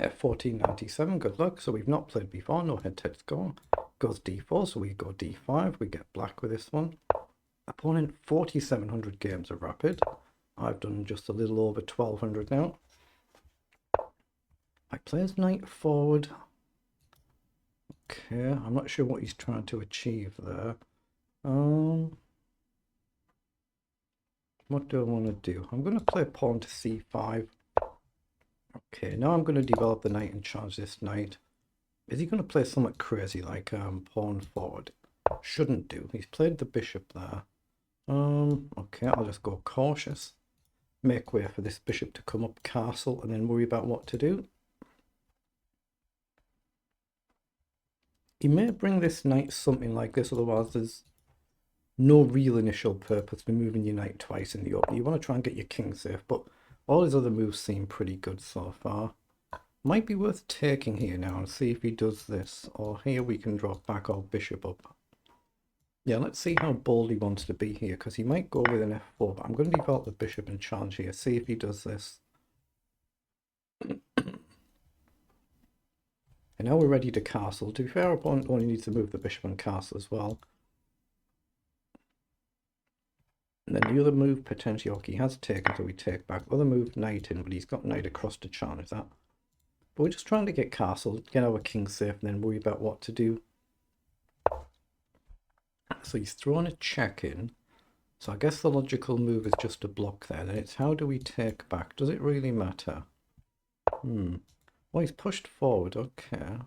1497, good luck. So we've not played before, no head-to-head score. Goes d4, so we go d5, we get black with this one. Opponent 4700 games of rapid. I've done just a little over 1200 now. I plays knight forward. Okay, I'm not sure what he's trying to achieve there. What do I want to do? I'm going to play pawn to c5. Okay, now I'm going to develop the knight and charge this knight. Is he going to play something crazy like pawn forward? Shouldn't do. He's played the bishop there. Okay, I'll just go cautious. Make way for this bishop to come up castle and then worry about what to do. He may bring this knight something like this, otherwise there's no real initial purpose for moving your knight twice in the open. You want to try and get your king safe, but all his other moves seem pretty good so far. Might be worth taking here now and see if he does this, or here we can drop back our bishop up. Yeah, let's see how bold he wants to be here, because he might go with an f4, but I'm going to develop the bishop and challenge here, see if he does this. And now we're ready to castle. To be fair, our opponent only needs to move the bishop and castle as well. And then the other move, potentially, okay, he has taken, so we take back. Other move, knight in, but he's got knight across to challenge that. But we're just trying to get castle, get our king safe, and then worry about what to do. So he's thrown a check in. So I guess the logical move is just to block there. Then it's how do we take back? Does it really matter? Well, he's pushed forward, okay.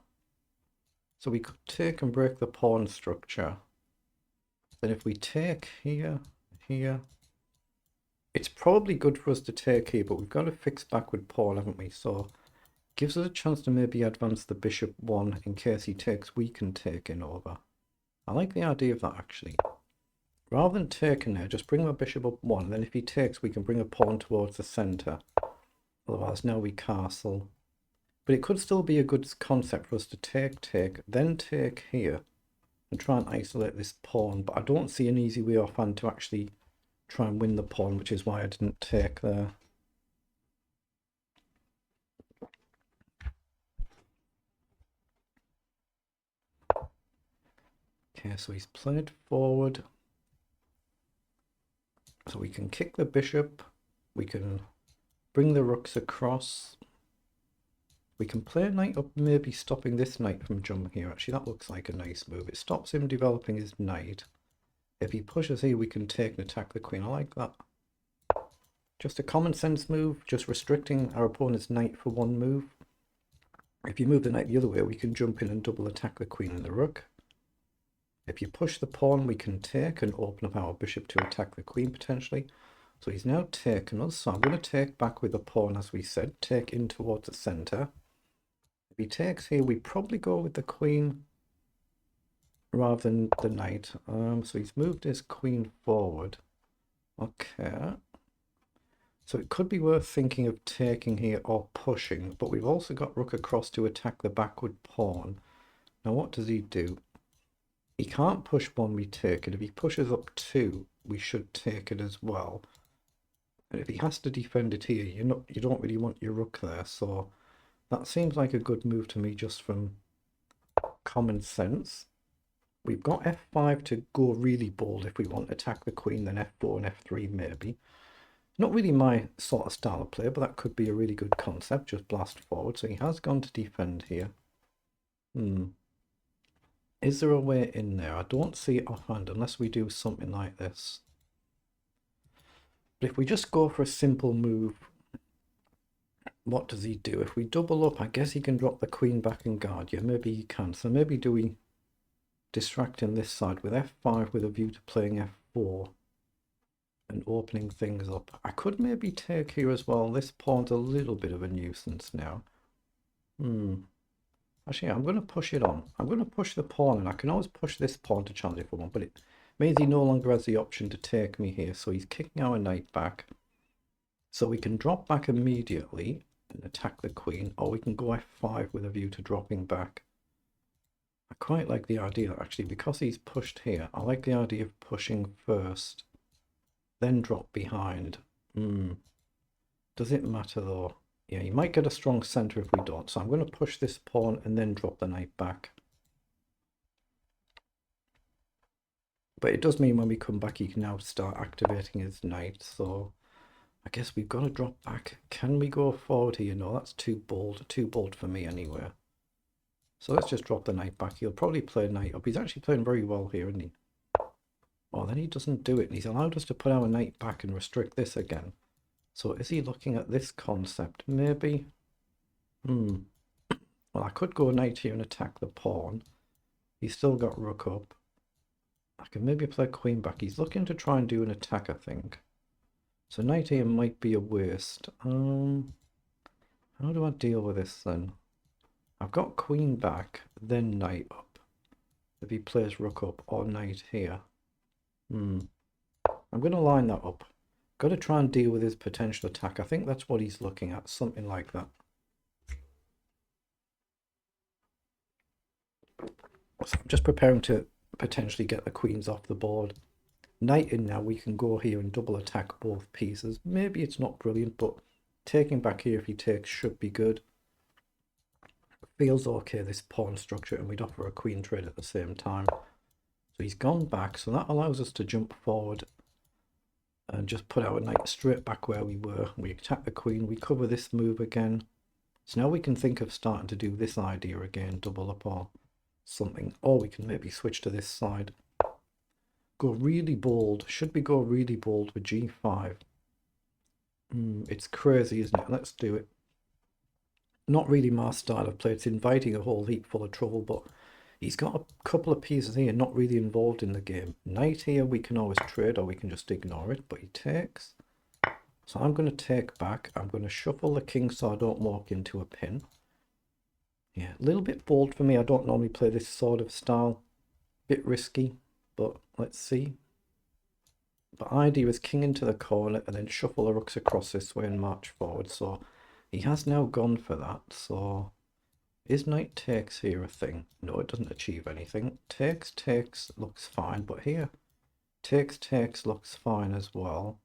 So we could take and break the pawn structure. Then if we take here, it's probably good for us to take here, but we've got to fix back with pawn, haven't we? So gives us a chance to maybe advance the bishop one in case he takes, we can take in over. I like the idea of that actually. Rather than taking there, just bring the bishop up one, and then if he takes, we can bring a pawn towards the center. Otherwise, now we castle. But it could still be a good concept for us to take, then take here and try and isolate this pawn. But I don't see an easy way offhand to actually try and win the pawn, which is why I didn't take there. Okay, so he's played forward. So we can kick the bishop. We can bring the rooks across. We can play a knight up, maybe stopping this knight from jumping here. Actually, that looks like a nice move. It stops him developing his knight. If he pushes here, we can take and attack the queen. I like that. Just a common sense move, just restricting our opponent's knight for one move. If you move the knight the other way, we can jump in and double attack the queen and the rook. If you push the pawn, we can take and open up our bishop to attack the queen potentially. So he's now taken us. So I'm going to take back with the pawn, as we said, take in towards the center. If he takes here, we probably go with the queen rather than the knight. So he's moved his queen forward. Okay. So it could be worth thinking of taking here or pushing, but we've also got rook across to attack the backward pawn. Now what does he do? He can't push one, we take it. If he pushes up two, we should take it as well. And if he has to defend it here, you don't really want your rook there, so that seems like a good move to me just from common sense. We've got f5 to go really bold if we want to attack the queen, then f4 and f3 maybe. Not really my sort of style of play, but that could be a really good concept, just blast forward. So he has gone to defend here. Is there a way in there? I don't see it offhand unless we do something like this. But if we just go for a simple move, what does he do? If we double up, I guess he can drop the queen back and guard. Yeah, maybe he can. So maybe do we distract in this side with f5 with a view to playing f4 and opening things up. I could maybe take here as well. This pawn's a little bit of a nuisance now. Actually, I'm going to push it on. I'm going to push the pawn, and I can always push this pawn to challenge if I want, but it means he no longer has the option to take me here. So he's kicking our knight back. So we can drop back immediately and attack the queen, or we can go f5 with a view to dropping back. I quite like the idea, actually, because he's pushed here. I like the idea of pushing first, then drop behind. Does it matter though? Yeah, you might get a strong centre if we don't. So I'm going to push this pawn and then drop the knight back. But it does mean when we come back, he can now start activating his knight. So I guess we've got to drop back. Can we go forward here? No, that's too bold for me anyway. So let's just drop the knight back. He'll probably play knight up. He's actually playing very well here, isn't he? Oh, then he doesn't do it. And he's allowed us to put our knight back and restrict this again. So is he looking at this concept? Maybe. Well, I could go knight here and attack the pawn. He's still got rook up. I can maybe play queen back. He's looking to try and do an attack, I think. So knight here might be a waste. How do I deal with this then? I've got queen back, then knight up. If he plays rook up or knight here. I'm going to line that up. Got to try and deal with his potential attack. I think that's what he's looking at, something like that. So I'm just preparing to potentially get the queens off the board. Knight in now, we can go here and double attack both pieces. Maybe it's not brilliant, but taking back here if he takes should be good. Feels okay, this pawn structure, and we'd offer a queen trade at the same time. So he's gone back, so that allows us to jump forward and just put our knight straight back where we were. We attack the queen, we cover this move again. So now we can think of starting to do this idea again, double up or something. Or we can maybe switch to this side. Go really bold. Should we go really bold with g5? It's crazy, isn't it? Let's do it. Not really my style of play. It's inviting a whole heap full of trouble, but he's got a couple of pieces here not really involved in the game. Knight here, we can always trade or we can just ignore it, but he takes. So I'm going to take back. I'm going to shuffle the king so I don't walk into a pin. Yeah, a little bit bold for me. I don't normally play this sort of style. Bit risky, but let's see. But idea is king into the corner and then shuffle the rooks across this way and march forward. So he has now gone for that. So is knight takes here a thing? No, it doesn't achieve anything. Takes looks fine, but here takes looks fine as well.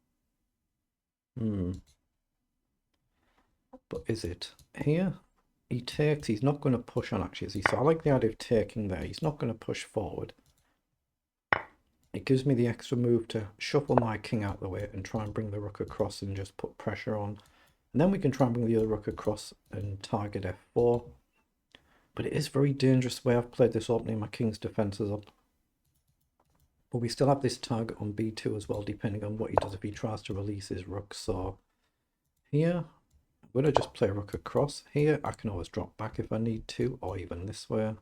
But is it? Here he takes, he's not going to push on actually, is he? So I like the idea of taking there. He's not going to push forward. It gives me the extra move to shuffle my king out the way and try and bring the rook across and just put pressure on. And then we can try and bring the other rook across and target f4. But it is very dangerous the way I've played this opening. My king's defense is up. But we still have this target on b2 as well, depending on what he does if he tries to release his rook. So here, I'm going to just play rook across. Here, I can always drop back if I need to, or even this way.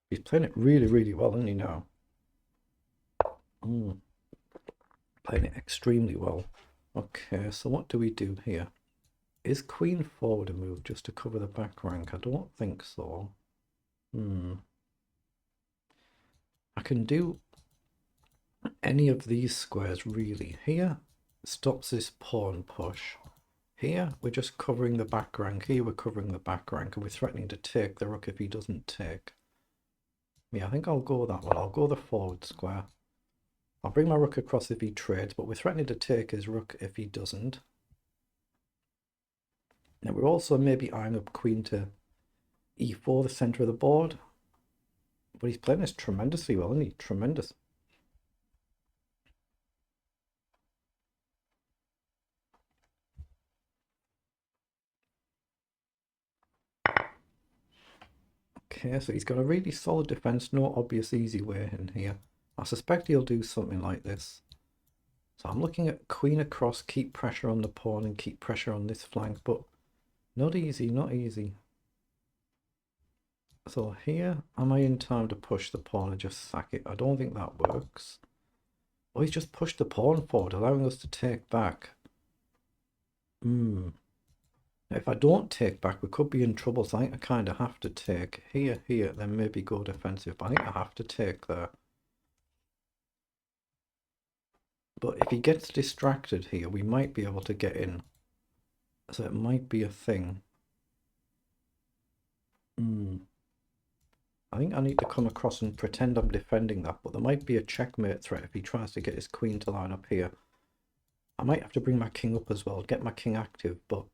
He's playing it really, really well, isn't he now? Playing it extremely well. Okay, so what do we do here? Is queen forward a move just to cover the back rank? I don't think so. I can do any of these squares really. Here stops this pawn push. Here we're just covering the back rank. Here we're covering the back rank and we're threatening to take the rook if he doesn't take. Yeah, I think I'll go that one. I'll go the forward square. I'll bring my rook across if he trades, but we're threatening to take his rook if he doesn't. Now we're also maybe eyeing up queen to e4, the centre of the board. But he's playing this tremendously well, isn't he? Tremendous. Okay, so he's got a really solid defense, no obvious easy way in here. I suspect he'll do something like this. So I'm looking at queen across, keep pressure on the pawn and keep pressure on this flank, but not easy, not easy. So here, am I in time to push the pawn and just sack it? I don't think that works. Oh, he's just pushed the pawn forward, allowing us to take back. Now, if I don't take back, we could be in trouble. So I think I kind of have to take here, then maybe go defensive. But I think I have to take there. But if he gets distracted here, we might be able to get in. So it might be a thing. I think I need to come across and pretend I'm defending that. But there might be a checkmate threat if he tries to get his queen to line up here. I might have to bring my king up as well, get my king active, but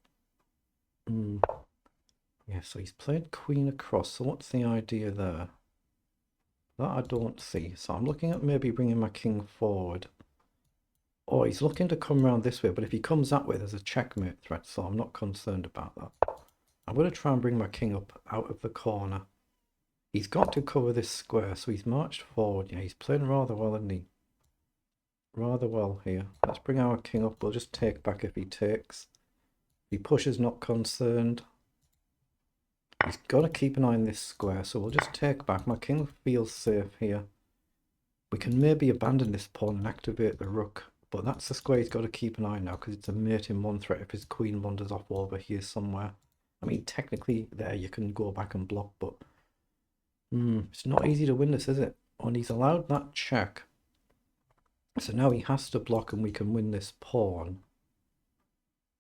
yeah, so he's played queen across, so what's the idea there? That I don't see, so I'm looking at maybe bringing my king forward. Oh, he's looking to come around this way, but if he comes that way, there's a checkmate threat, so I'm not concerned about that. I'm going to try and bring my king up out of the corner. He's got to cover this square, so he's marched forward. Yeah, he's playing rather well, isn't he? Rather well here. Let's bring our king up. We'll just take back if he takes. If he pushes, not concerned. He's got to keep an eye on this square, so we'll just take back. My king feels safe here. We can maybe abandon this pawn and activate the rook, but that's the square he's got to keep an eye on now, because it's a mate in one threat if his queen wanders off over here somewhere. I mean, technically there you can go back and block, but it's not easy to win this, is it? And he's allowed that check. So now he has to block and we can win this pawn.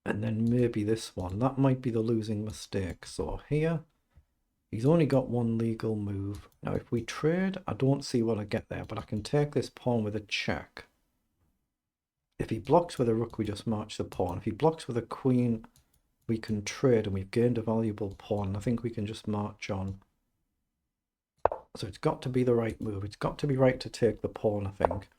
And then maybe this one. That might be the losing mistake. So here, he's only got one legal move. Now if we trade, I don't see what I get there, but I can take this pawn with a check. If he blocks with a rook, we just march the pawn. If he blocks with a queen, we can trade and we've gained a valuable pawn. I think we can just march on. So it's got to be the right move. It's got to be right to take the pawn, I think.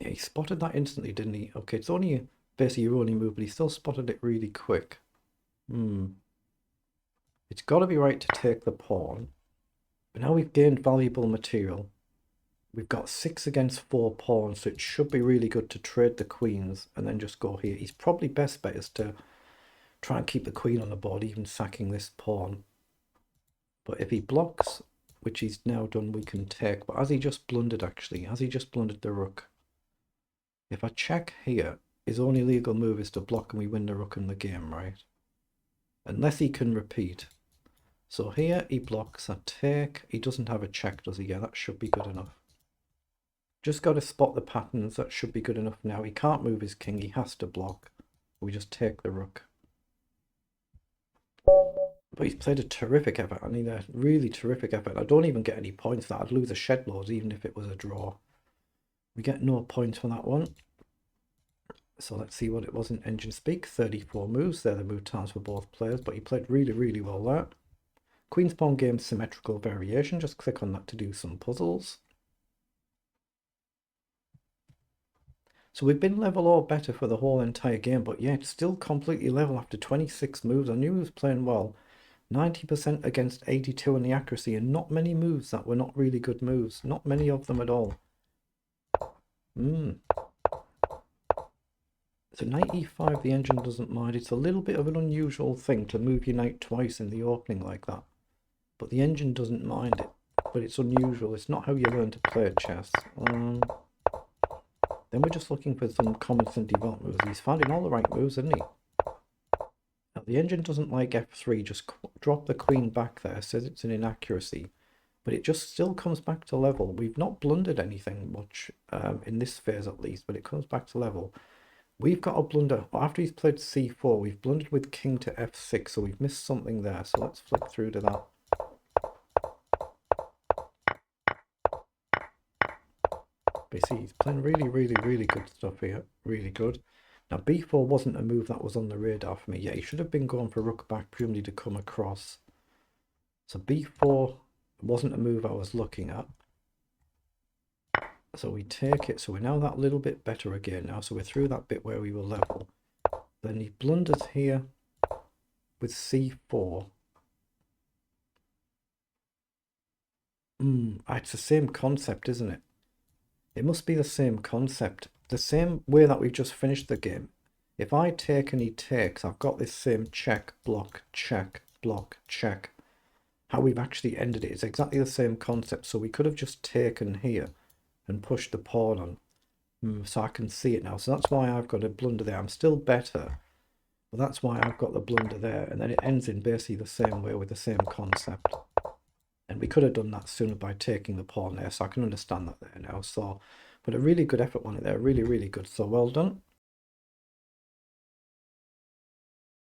Yeah, he spotted that instantly, didn't he? Okay, it's only basically your only move, but he still spotted it really quick. It's got to be right to take the pawn. But now we've gained valuable material. We've got 6 against 4 pawns, so it should be really good to trade the queens and then just go here. He's probably best bet is to try and keep the queen on the board, even sacking this pawn. But if he blocks, which he's now done, we can take. But as he just blundered, actually, as he just blundered the rook. If I check here, his only legal move is to block and we win the rook in the game, right? Unless he can repeat. So here he blocks, I take. He doesn't have a check, does he? Yeah, that should be good enough. Just got to spot the patterns. That should be good enough now. He can't move his king. He has to block. We just take the rook. But he's played a terrific effort. I mean, a really terrific effort. I don't even get any points for that. I'd lose a shed loads even if it was a draw. We get no points for that one. So let's see what it was in Engine Speak. 34 moves. They're the move times for both players. But he played really, really well there. Queen's Pawn game symmetrical variation. Just click on that to do some puzzles. So we've been level or better for the whole entire game. But yeah, it's still completely level after 26 moves. I knew he was playing well. 90% against 82 in the accuracy, and not many moves that were not really good moves. Not many of them at all. So knight e5, the engine doesn't mind. It's a little bit of an unusual thing to move your knight twice in the opening like that. But the engine doesn't mind it. But it's unusual. It's not how you learn to play chess. Then we're just looking for some common sense development moves. He's finding all the right moves, isn't he? Now, the engine doesn't like f3. Just drop the queen back there. Says it's an inaccuracy. But it just still comes back to level. We've not blundered anything much in this phase at least. But it comes back to level. We've got a blunder. After he's played c4, we've blundered with king to f6. So we've missed something there. So let's flick through to that. But you see, he's playing really, really, really good stuff here. Really good. Now, b4 wasn't a move that was on the radar for me. Yeah, he should have been going for rook back, presumably to come across. So b4 wasn't a move I was looking at. So we take it. So we're now that little bit better again now. So we're through that bit where we were level. Then he blunders here with c4. It's the same concept, isn't it? It must be the same concept. The same way that we've just finished the game. If I take and he takes, I've got this same check, block, check, block, check. How we've actually ended it is exactly the same concept. So we could have just taken here and pushed the pawn on. So I can see it now. So that's why I've got a blunder there. I'm still better. But that's why I've got the blunder there. And then it ends in basically the same way with the same concept. And we could have done that sooner by taking the pawn there. So I can understand that there now. So, but a really good effort on it there. Really, really good. So well done.